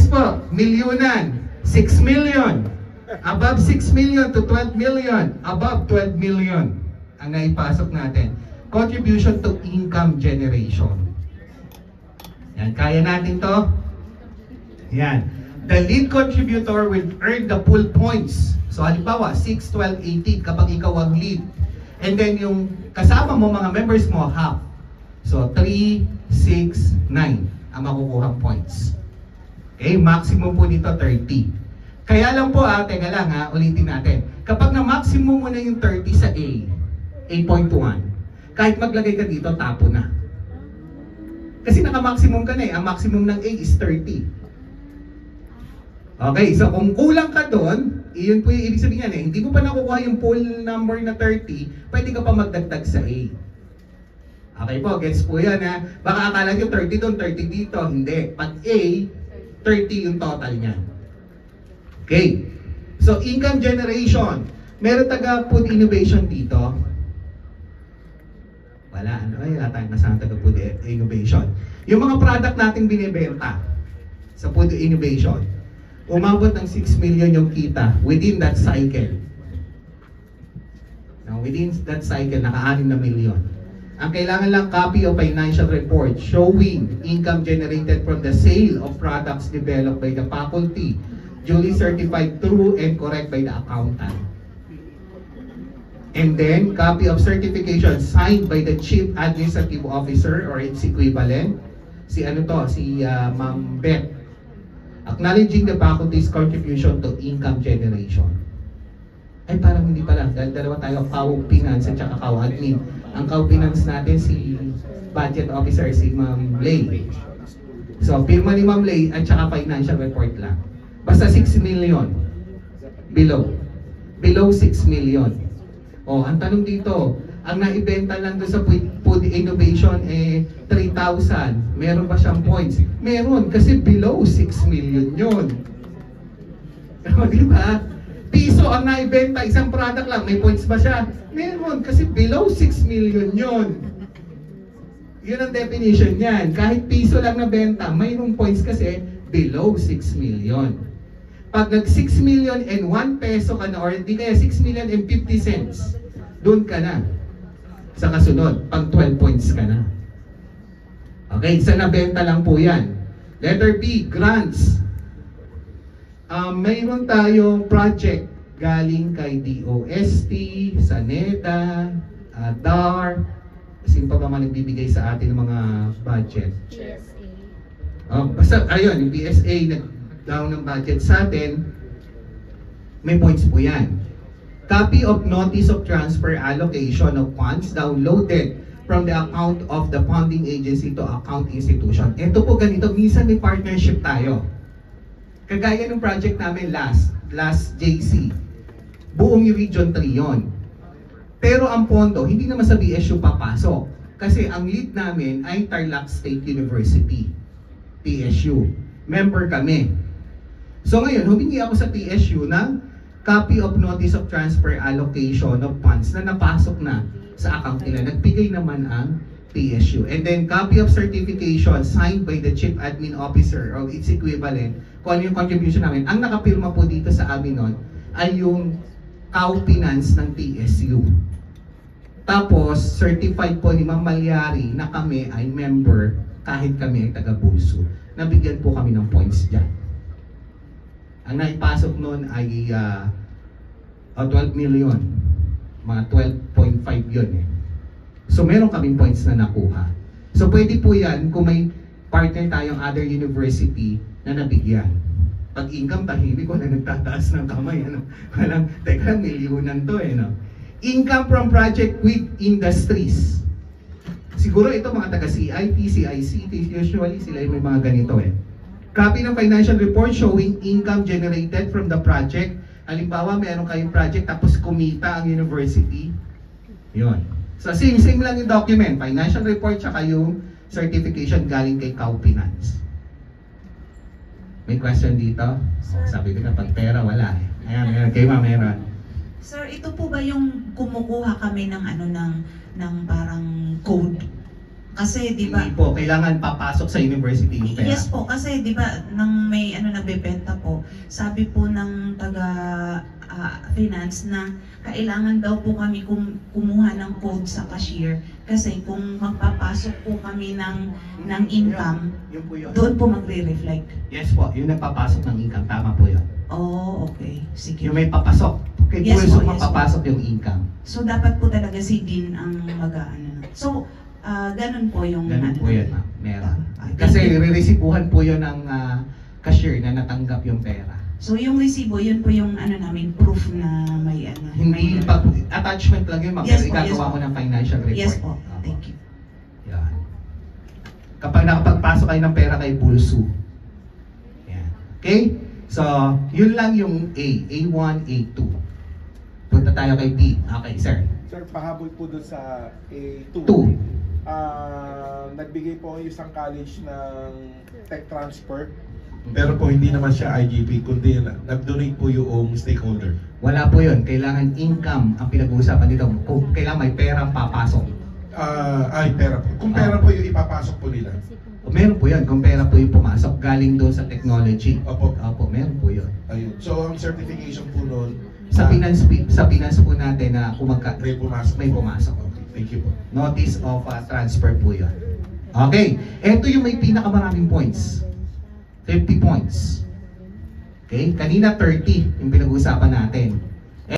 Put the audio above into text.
Next po, milyunan. 6 million. Above 6 million to 12 million. Above 12 million ang naipasok natin. Contribution to income generation. Yan, kaya natin to? Yan. The lead contributor will earn the full points. So halimbawa, 6, 12, 18 kapag ikaw ang lead. And then yung kasama mo, mga members mo, half. So 3, 6, 9 ang makukuhang points. Okay, maximum po nito 30. Kaya lang po teka lang ulitin natin. Kapag na-maximum mo na yung 30 sa A, 8.1, kahit maglagay ka dito, tapo na. Kasi naka-maximum ka na eh. Ang maximum ng A is 30. Okay, so kung kulang ka doon, iyon po yung ibig sabihin yan eh. Hindi mo pa nakukuha yung full number na 30, pwede ka pa magdagdag sa A. Okay po, gets po yan ha. Baka akala nyo 30 doon, 30 dito. Hindi. Pag A, 30 yung total niya. Okay. So, income generation. Meron taga food innovation dito? Wala. Ano ay tayong kasama taga food innovation. Yung mga product natin binibenta sa food innovation, umabot ng 6 million yung kita within that cycle. Now, within that cycle, naka-6 na million. Ang kailangan lang copy of financial report showing income generated from the sale of products developed by the faculty, duly certified true and correct by the accountant. And then, copy of certification signed by the Chief Administrative Officer or its equivalent. Si Ma'am Beth. Acknowledging the faculty's contribution to income generation. Ay, parang hindi pala. Dahil dalawa tayo, CAU Finance at saka CAU Admin. Ang CAU Finance natin, si Budget Officer, si Ma'am Lay. So, pirma ni Ma'am Lay at saka financial report lang. Basta 6 million. Below. Below 6 million. O, ang tanong dito, ang naibenta lang doon sa food innovation 3,000. Meron ba siyang points? Meron, kasi below 6 million yun. O, diba? Piso ang naibenta, isang product lang. May points ba siya? Meron, kasi below 6 million yun. Yun ang definition niyan. Kahit piso lang na benta, mayroong points kasi below 6 million. Pag nag 6 million and 1 peso ka na, or di kaya 6 million and 50 cents, doon ka na. Sa kasunod, pag 12 points ka na. Okay, sa nabenta lang po yan. Letter B, grants. Mayroon tayong project galing kay DOST, SANEDA, DAR. Sino pa ba man nagbibigay sa atin ng mga budget? PSA. Basta, ayun, yung PSA nag-down ng budget sa atin. May points po yan. Copy of Notice of Transfer Allocation of Funds downloaded from the account of the funding agency to account institution. Ito po ganito, minsan may partnership tayo. Kagaya ng project namin last JC. Buong Region 3 yon. Pero ang pondo, hindi naman sa BSU papasok. Kasi ang lead namin ay Tarlac State University, TSU. Member kami. So ngayon, humingi ako sa TSU ng copy of Notice of Transfer Allocation of Funds na napasok na sa account nila. Nagbigay naman ang TSU. And then, copy of certification signed by the Chief Admin Officer or its equivalent kung ano yung contribution namin. Ang nakapirma po dito sa amin nun ay yung CAU Finance ng TSU. Tapos, certified po ni Ma'am Malyari na kami ay member kahit kami ay taga-Bulso. Nabigyan po kami ng points dyan. Ang naipasok nun ay 12 million. Mga 12.5 yun eh. So, meron kaming points na nakuha. So, pwede po yan kung may partner tayong other university na nabigyan. Pag income, tahimik ko na nagtataas ng kamay. Ano? Walang, teka, milyonan to eh. No? Income from project with industries. Siguro ito mga taga-CIT, CICT, usually sila yung may mga ganito eh. Copy ng financial report showing income generated from the project. Halimbawa, meron kayong project tapos kumita ang university. Yun. So, same lang yung document. Financial report tsaka yung certification galing kay CAU Finance. May question dito? Sabi ko na pag pera, wala eh. Ayan, kay Ma'am meron. Sir, ito po ba yung kumukuha kami ng ng parang code Kasi di ba? Hindi po, kailangan papasok sa university yung pera. Yes po, kasi di ba nang may nagbebenta po, sabi po ng taga finance na kailangan daw po kami kumuha ng code sa cashier kasi kung magpapasok po kami ng income, Yun po yun. doon po magre-reflect. Yes po, yung nagpapasok ng income, tama po yun. Oh, okay. Sige. Yung may papasok, kay Yes Pulso po, yes mapapasok yung income. So dapat po talaga si Dean ang mag-aano. So, ganun po yung Ganun po yan, ma'am. Meron. Thank Kasi you. re-resipuhan po yun ng cashier na natanggap yung pera. So yung resibo, yun po yung namin, proof na may Hindi may, pa, attachment lang yun, ma'am. Yes Pero po, yes igagawa po. mo ng financial report. Yes po. Opo. Thank you. Yan. Kapag nakapagpasok kayo ng pera kay Bulsu. Yan. Okay? So, yun lang yung A. A1, A2. Punta tayo kay B. Okay, sir. Sir, pahabol po doon sa A2. 2. Nagbigay po ang isang college ng tech transfer. Pero po hindi naman siya IGP, kundi nag-donate po yung stakeholder. Wala po yun. Kailangan income ang pinag-uusapan dito. Kung kailangan may pera papasok. Pera po. Kung pera po yung ipapasok po nila. Meron po yun. Kung pera po yung pumasok, galing doon sa technology. Opo. Opo, meron po yun. Ayun. So ang certification po noon, Sa finance po natin na kung may pumasok. may pumasok. Okay, thank you po. Notice of transfer po yun. Okay, ito yung may pinakamaraming points. 50 points. Okay, kanina 30 yung pinag-uusapan natin.